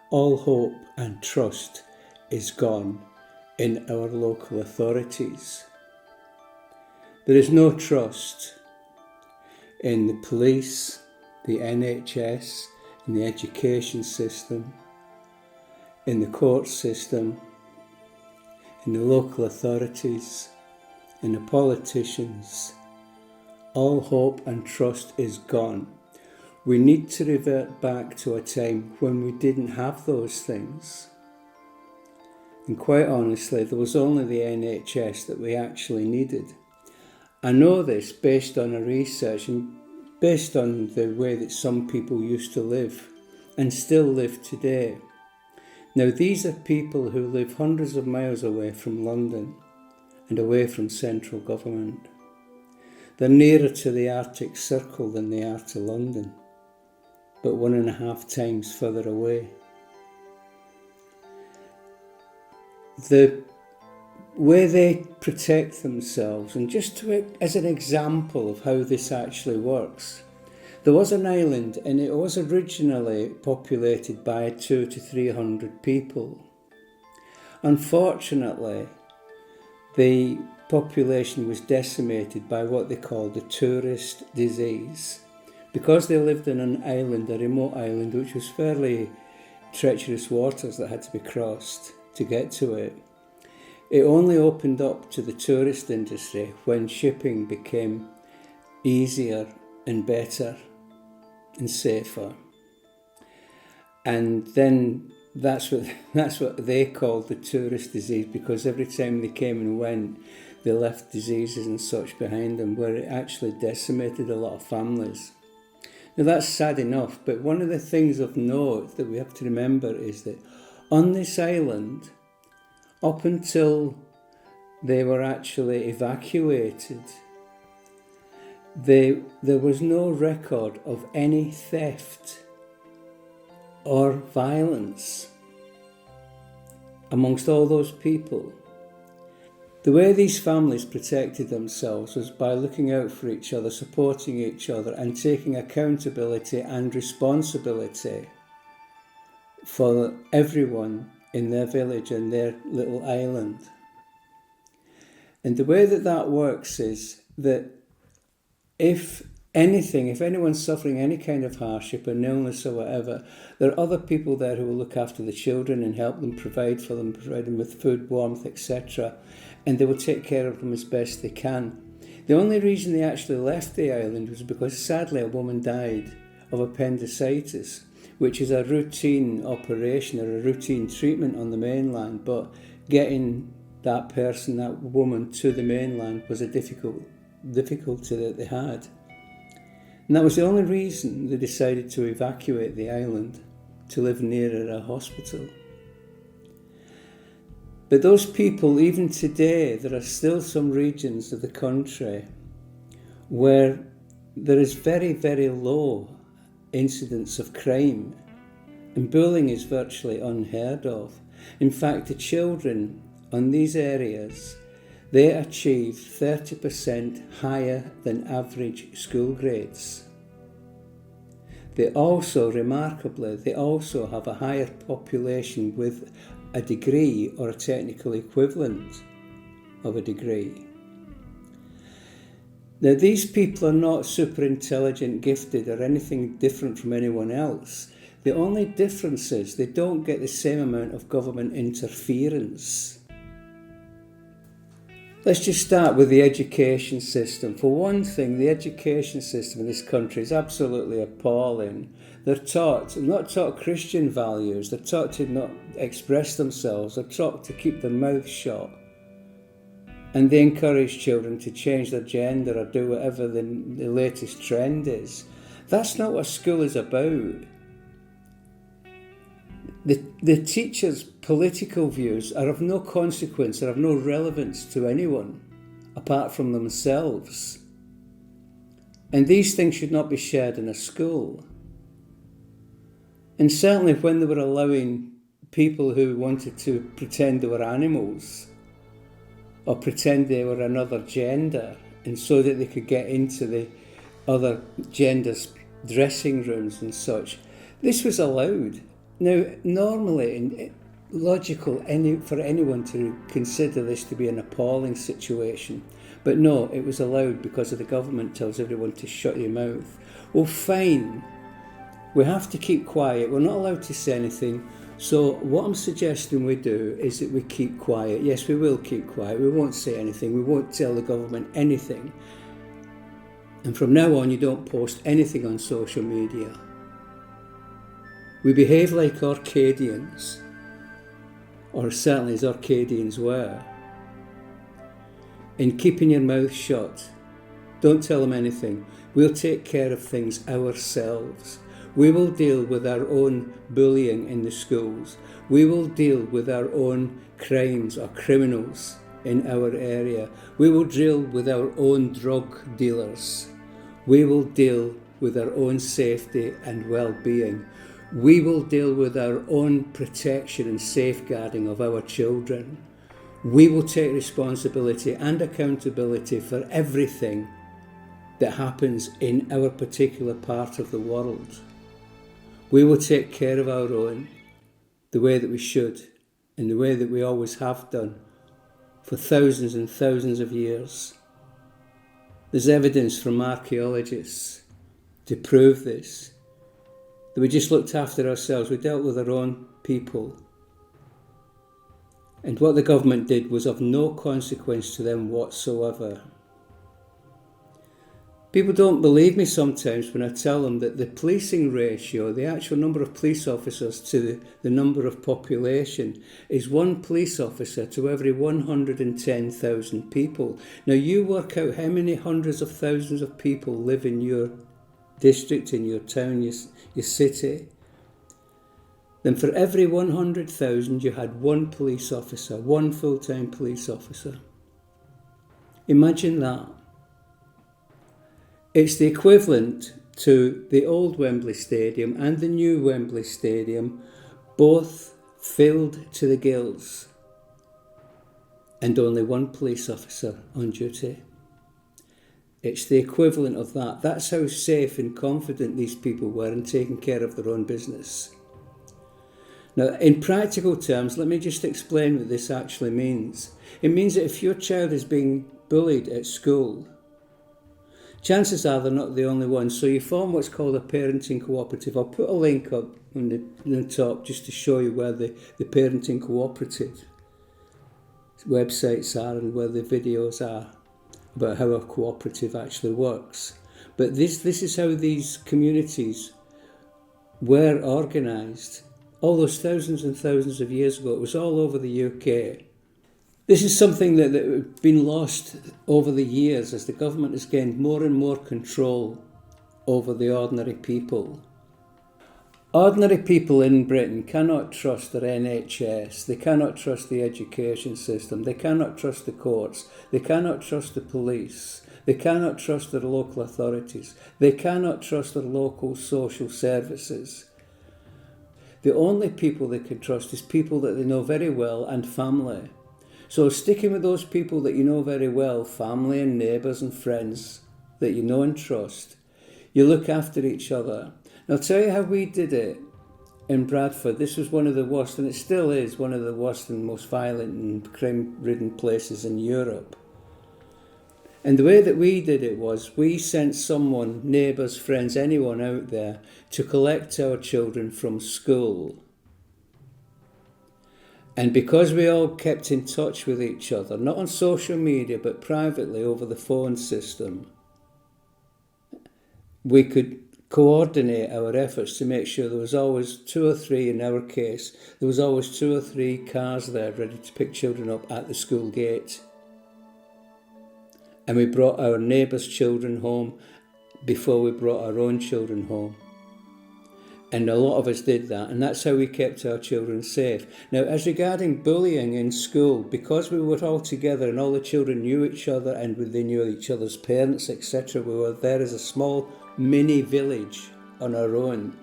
all hope and trust is gone in our local authorities. There is no trust in the police, the NHS, in the education system, in the court system, in the local authorities, in the politicians. All hope and trust is gone. We need to revert back to a time when we didn't have those things. And quite honestly, there was only the NHS that we actually needed. I know this based on a research and based on the way that some people used to live and still live today. Now, these are people who live hundreds of miles away from London and away from central government. They're nearer to the Arctic Circle than they are to London, but 1.5 times further away. The way they protect themselves, and just as an example of how this actually works, there was an island and it was originally populated by 200 to 300 people. Unfortunately, the population was decimated by what they called the tourist disease. Because they lived in an island, a remote island, which was fairly treacherous waters that had to be crossed to get to it, it only opened up to the tourist industry when shipping became easier and better and safer. And then that's what they called the tourist disease, because every time they came and went, they left diseases and such behind them, where it actually decimated a lot of families. Now that's sad enough, but one of the things of note that we have to remember is that on this island, up until they were actually evacuated, there was no record of any theft or violence amongst all those people. The way these families protected themselves was by looking out for each other, supporting each other, and taking accountability and responsibility for everyone in their village and their little island. And the way that works is that if anyone's suffering any kind of hardship, an illness or whatever, there are other people there who will look after the children and help them, provide for them, provide them with food, warmth, etc. And they will take care of them as best they can. The only reason they actually left the island was because sadly a woman died of appendicitis, which is a routine operation or a routine treatment on the mainland, but getting that woman to the mainland was a difficulty that they had. And that was the only reason they decided to evacuate the island, to live nearer a hospital. But those people, even today, there are still some regions of the country where there is very, very low incidence of crime, and bullying is virtually unheard of. In fact, the children on these areas, they achieve 30% higher than average school grades. They also, remarkably, have a higher population with a degree or a technical equivalent of a degree. Now, these people are not super intelligent, gifted, or anything different from anyone else. The only difference is they don't get the same amount of government interference. Let's just start with the education system. For one thing, the education system in this country is absolutely appalling. They're not taught Christian values. They're taught to not express themselves. They're taught to keep their mouth shut. And they encourage children to change their gender or do whatever the latest trend is. That's not what school is about. The teachers' political views are of no consequence, are of no relevance to anyone apart from themselves. And these things should not be shared in a school. And certainly when they were allowing people who wanted to pretend they were animals or pretend they were another gender, and so that they could get into the other genders' dressing rooms and such, this was allowed. Now, normally, logical for anyone to consider this to be an appalling situation. But no, it was allowed because of the government tells everyone to shut your mouth. Well, fine. We have to keep quiet. We're not allowed to say anything. So what I'm suggesting we do is that we keep quiet. Yes, we will keep quiet. We won't say anything. We won't tell the government anything. And from now on, you don't post anything on social media. We behave like Arcadians, or certainly as Arcadians were, in keeping your mouth shut. Don't tell them anything. We'll take care of things ourselves. We will deal with our own bullying in the schools. We will deal with our own crimes or criminals in our area. We will deal with our own drug dealers. We will deal with our own safety and well-being. We will deal with our own protection and safeguarding of our children. We will take responsibility and accountability for everything that happens in our particular part of the world. We will take care of our own the way that we should, in the way that we always have done for thousands and thousands of years. There's evidence from archaeologists to prove this, that we just looked after ourselves, we dealt with our own people. And what the government did was of no consequence to them whatsoever. People don't believe me sometimes when I tell them that the policing ratio, the actual number of police officers to the number of population, is one police officer to every 110,000 people. Now you work out how many hundreds of thousands of people live in your district, in your town, your city. Then for every 100,000 you had one police officer, one full-time police officer. Imagine that. It's the equivalent to the old Wembley Stadium and the new Wembley Stadium, both filled to the gills, and only one police officer on duty. It's the equivalent of that. That's how safe and confident these people were in taking care of their own business. Now, in practical terms, let me just explain what this actually means. It means that if your child is being bullied at school, chances are they're not the only one. So you form what's called a parenting cooperative. I'll put a link up on the top just to show you where the parenting cooperative websites are and where the videos are about how a cooperative actually works. But this is how these communities were organised. All those thousands and thousands of years ago, it was all over the UK. This is something that has been lost over the years as the government has gained more and more control over the ordinary people. Ordinary people in Britain cannot trust their NHS, they cannot trust the education system, they cannot trust the courts, they cannot trust the police, they cannot trust their local authorities, they cannot trust their local social services. The only people they can trust is people that they know very well and family. So sticking with those people that you know very well, family and neighbours and friends that you know and trust, you look after each other. And I'll tell you how we did it in Bradford. This was one of the worst, and it still is one of the worst and most violent and crime-ridden places in Europe. And the way that we did it was we sent someone, neighbours, friends, anyone out there, to collect our children from school. And because we all kept in touch with each other, not on social media, but privately over the phone system, we could coordinate our efforts to make sure there was always 2 or 3, in our case, there was always 2 or 3 cars there ready to pick children up at the school gate. And we brought our neighbours' children home before we brought our own children home. And a lot of us did that, and that's how we kept our children safe. Now, as regarding bullying in school, because we were all together and all the children knew each other and they knew each other's parents, etc., we were there as a small mini village on our own.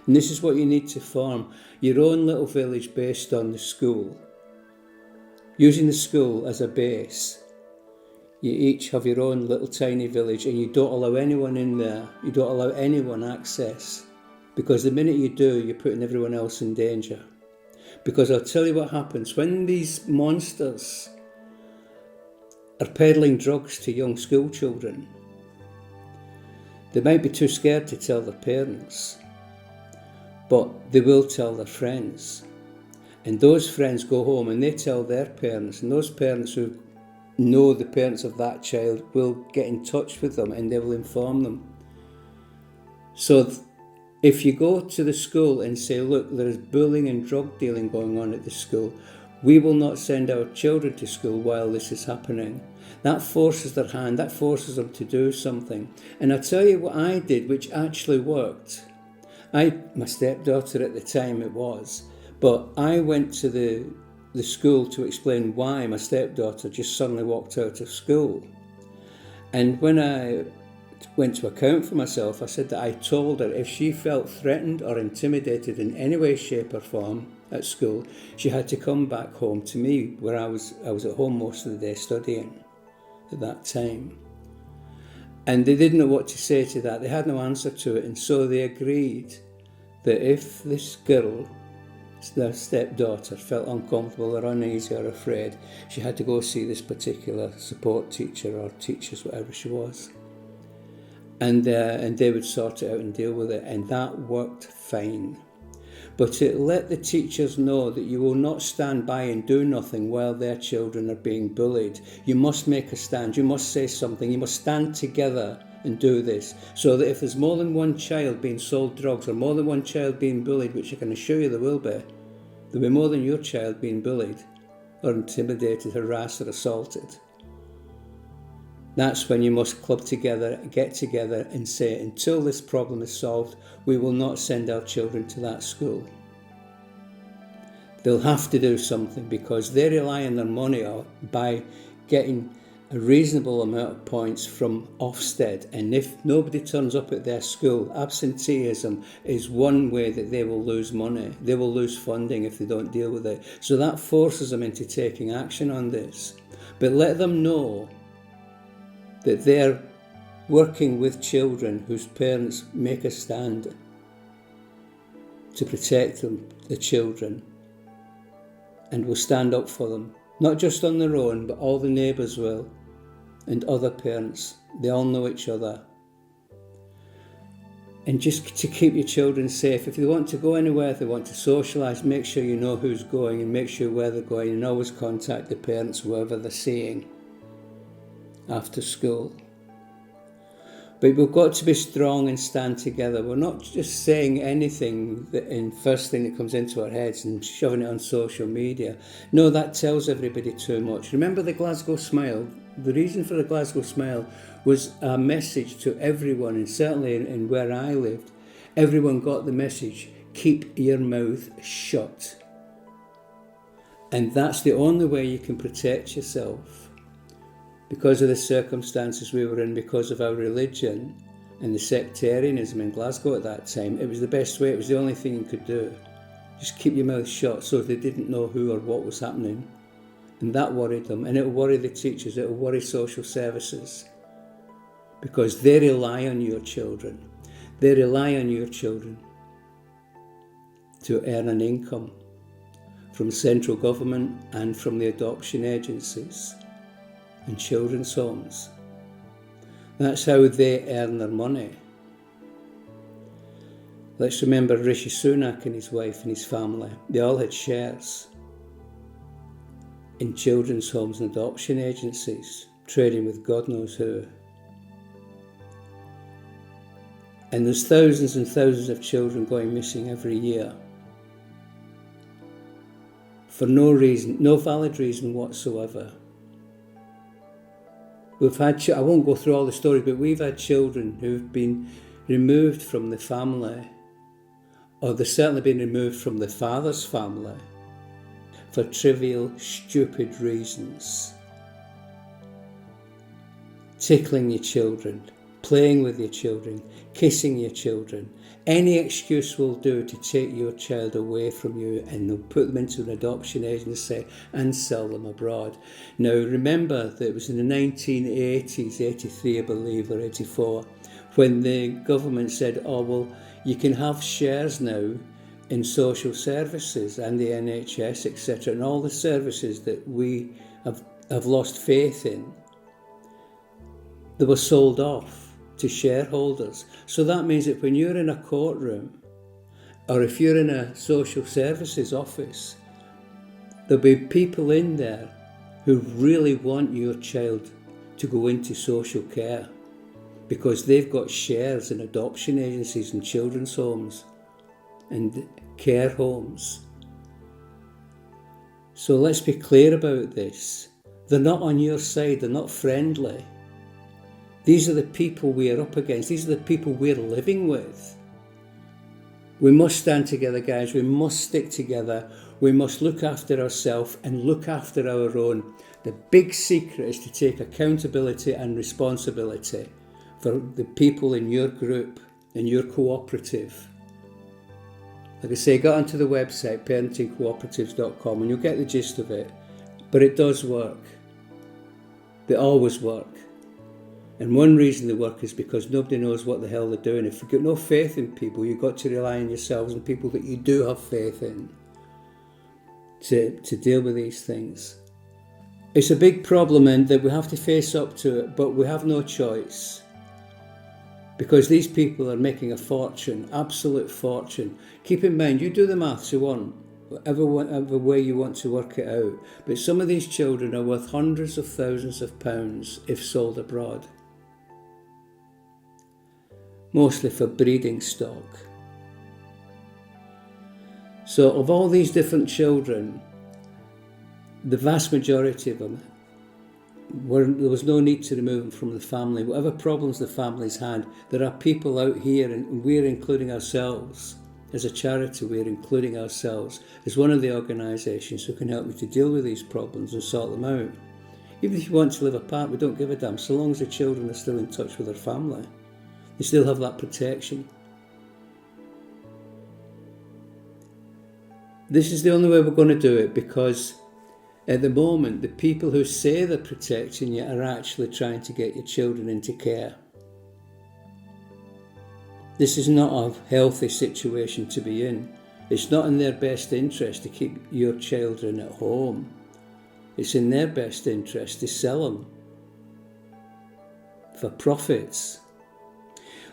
And this is what you need to form, your own little village based on the school. Using the school as a base. You each have your own little tiny village and you don't allow anyone in there. You don't allow anyone access because the minute you do, you're putting everyone else in danger. Because I'll tell you what happens when these monsters are peddling drugs to young school children. They might be too scared to tell their parents, but they will tell their friends. And those friends go home and they tell their parents, and those parents who know the parents of that child will get in touch with them and they will inform them. So if you go to the school and say, look, there is bullying and drug dealing going on at the school, we will not send our children to school while this is happening. That forces their hand, that forces them to do something. And I'll tell you what I did, which actually worked. My stepdaughter at the time it was, but I went to the school to explain why my stepdaughter just suddenly walked out of school. And when I went to account for myself, I said that I told her if she felt threatened or intimidated in any way, shape or form at school, she had to come back home to me, where I was at home most of the day studying at that time. And they didn't know what to say to that. They had no answer to it. And so they agreed that if this girl, their stepdaughter, felt uncomfortable or uneasy or afraid, she had to go see this particular support teacher or teachers, whatever she was. And they would sort it out and deal with it. And that worked fine. But to let the teachers know that you will not stand by and do nothing while their children are being bullied. You must make a stand. You must say something. You must stand together and do this. So that if there's more than one child being sold drugs or more than one child being bullied, which I can assure you there will be, there'll be more than your child being bullied or intimidated, harassed or assaulted. That's when you must club together, get together and say, until this problem is solved, we will not send our children to that school. They'll have to do something because they rely on their money by getting a reasonable amount of points from Ofsted. And if nobody turns up at their school, absenteeism is one way that they will lose money. They will lose funding if they don't deal with it. So that forces them into taking action on this. But let them know that they're working with children whose parents make a stand to protect them, the children, and will stand up for them, not just on their own, but all the neighbours will, and other parents. They all know each other. And just to keep your children safe, if they want to go anywhere, if they want to socialise, make sure you know who's going and make sure where they're going, and always contact the parents, whoever they're seeing after school. But we've got to be strong and stand together. We're not just saying anything in first thing that comes into our heads and shoving it on social media. No, that tells everybody too much. Remember the Glasgow Smile? The reason for the Glasgow Smile was a message to everyone, and certainly in where I lived, everyone got the message, keep your mouth shut. And that's the only way you can protect yourself. Because of the circumstances we were in, because of our religion and the sectarianism in Glasgow at that time, it was the best way, it was the only thing you could do. Just keep your mouth shut so they didn't know who or what was happening. And that worried them, and it will worry the teachers, it will worry social services. Because they rely on your children. They rely on your children to earn an income from central government and from the adoption agencies and children's homes. That's how they earn their money. Let's remember Rishi Sunak and his wife and his family. They all had shares in children's homes and adoption agencies, trading with God knows who. And there's thousands and thousands of children going missing every year for no reason, no valid reason whatsoever. We've had, I won't go through all the stories, but we've had children who've been removed from the family, or they've certainly been removed from the father's family for trivial, stupid reasons. Tickling your children, playing with your children, kissing your children. Any excuse will do to take your child away from you, and they'll put them into an adoption agency and sell them abroad. Now remember that it was in the 1980s, 83 I believe, or 84, when the government said, oh well, You can have shares now in social services and the NHS, etc., and all the services that we have lost faith in. They were sold off to shareholders. So that means that when you're in a courtroom, or if you're in a social services office, there'll be people in there who really want your child to go into social care because they've got shares in adoption agencies and children's homes and care homes. So let's be clear about this. They're not on your side, they're not friendly. These are the people we are up against, these are the people we're living with. We must stand together, guys, we must stick together, we must look after ourselves and look after our own. The big secret is to take accountability and responsibility for the people in your group, in your cooperative. Like I say, get onto the website, parentingcooperatives.com, and you'll get the gist of it. But it does work. They always work. And one reason they work is because nobody knows what the hell they're doing. If you've got no faith in people, you've got to rely on yourselves and people that you do have faith in to deal with these things. It's a big problem and that we have to face up to it, but we have no choice. Because these people are making a fortune, absolute fortune. Keep in mind, you do the maths you want, whatever way you want to work it out. But some of these children are worth hundreds of thousands of pounds if sold abroad. Mostly for breeding stock. So of all these different children, the vast majority of them, there was no need to remove them from the family. Whatever problems the families had, there are people out here, and we're including ourselves. As a charity, we're including ourselves as one of the organisations who can help you to deal with these problems and sort them out. Even if you want to live apart, we don't give a damn, so long as the children are still in touch with their family. They still have that protection. This is the only way we're going to do it, because at the moment, the people who say they're protecting you are actually trying to get your children into care. This is not a healthy situation to be in. It's not in their best interest to keep your children at home. It's in their best interest to sell them for profits.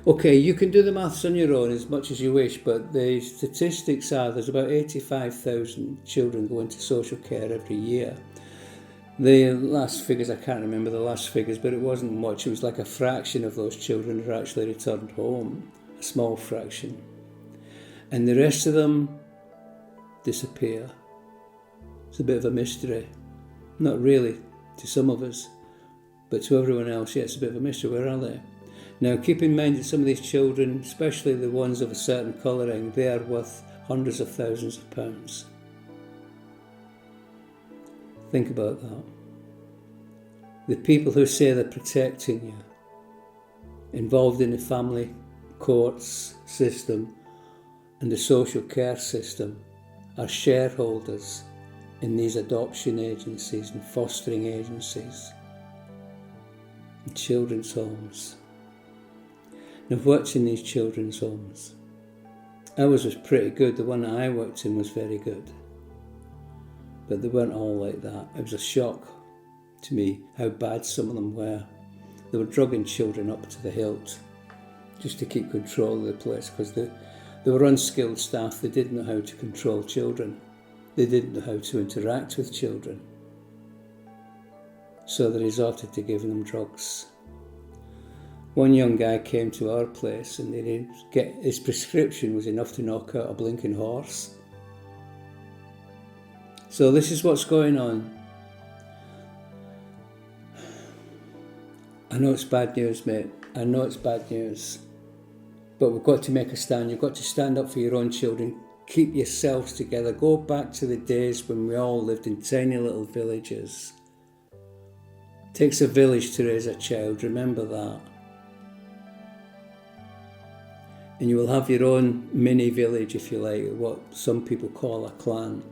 Okay, you can do the maths on your own as much as you wish, but the statistics are there's about 85,000 children go into social care every year. The last figures, I can't remember the last figures, but it wasn't much. It was like a fraction of those children are actually returned home, a small fraction. And the rest of them disappear. It's a bit of a mystery. Not really to some of us, but to everyone else, yeah, it's a bit of a mystery. Where are they? Now, keep in mind that some of these children, especially the ones of a certain colouring, they are worth hundreds of thousands of pounds. Think about that. The people who say they're protecting you, involved in the family courts system and the social care system, are shareholders in these adoption agencies and fostering agencies and children's homes. I've worked in these children's homes. Ours was pretty good. The one that I worked in was very good. But they weren't all like that. It was a shock to me how bad some of them were. They were drugging children up to the hilt just to keep control of the place, because they were unskilled staff. They didn't know how to control children. They didn't know how to interact with children. So they resorted to giving them drugs. One young guy came to our place and they didn't get, his prescription was enough to knock out a blinking horse. So this is what's going on. I know it's bad news, mate. I know it's bad news. But we've got to make a stand. You've got to stand up for your own children. Keep yourselves together. Go back to the days when we all lived in tiny little villages. It takes a village to raise a child, remember that. And you will have your own mini village, if you like, what some people call a clan.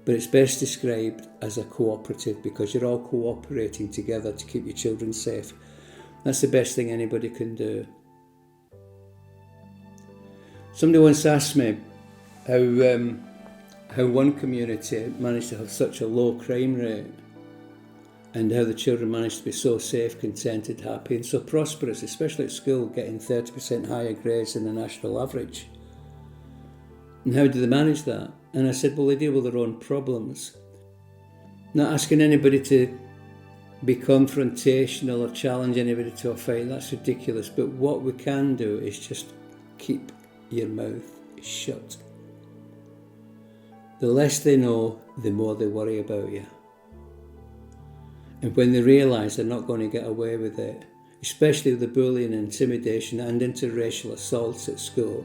But it's best described as a cooperative, because you're all cooperating together to keep your children safe. That's the best thing anybody can do. Somebody once asked me how one community managed to have such a low crime rate and how the children managed to be so safe, contented, happy and so prosperous, especially at school, getting 30% higher grades than the national average. And how do they manage that? And I said, well, they deal with their own problems. Not asking anybody to be confrontational or challenge anybody to a fight, that's ridiculous. But what we can do is just keep your mouth shut. The less they know, the more they worry about you. And when they realise they're not going to get away with it, especially with the bullying, intimidation and interracial assaults at school,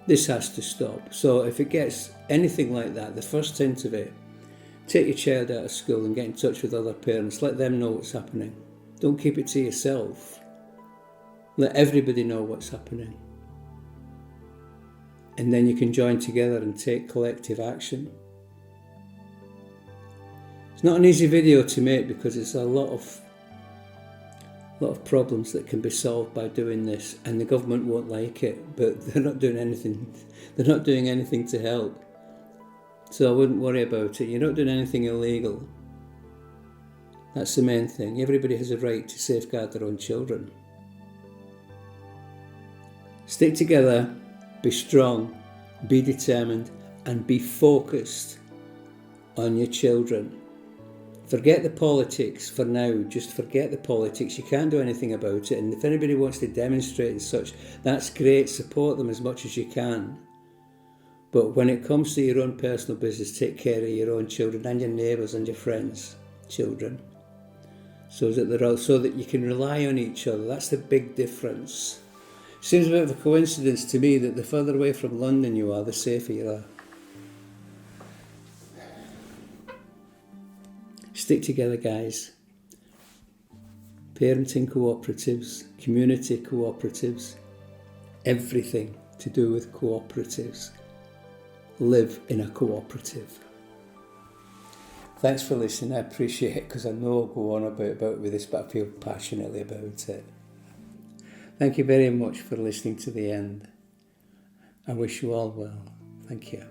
this has to stop. So if it gets anything like that, the first hint of it, take your child out of school and get in touch with other parents. Let them know what's happening. Don't keep it to yourself. Let everybody know what's happening. And then you can join together and take collective action. It's not an easy video to make because it's a lot of problems that can be solved by doing this, and the government won't like it, but they're not doing anything. They're not doing anything to help. So I wouldn't worry about it. You're not doing anything illegal. That's the main thing. Everybody has a right to safeguard their own children. Stick together, be strong, be determined, and be focused on your children. Forget the politics for now. Just forget the politics. You can't do anything about it. And if anybody wants to demonstrate and such, that's great. Support them as much as you can. But when it comes to your own personal business, take care of your own children and your neighbours and your friends' children, so that you can rely on each other. That's the big difference. Seems a bit of a coincidence to me that the further away from London you are, the safer you are. Stick together, guys. Parenting cooperatives, community cooperatives, everything to do with cooperatives. Live in a cooperative. Thanks for listening. I appreciate it because I know I go on about with this, but I feel passionately about it. Thank you very much for listening to the end. I wish you all well. Thank you.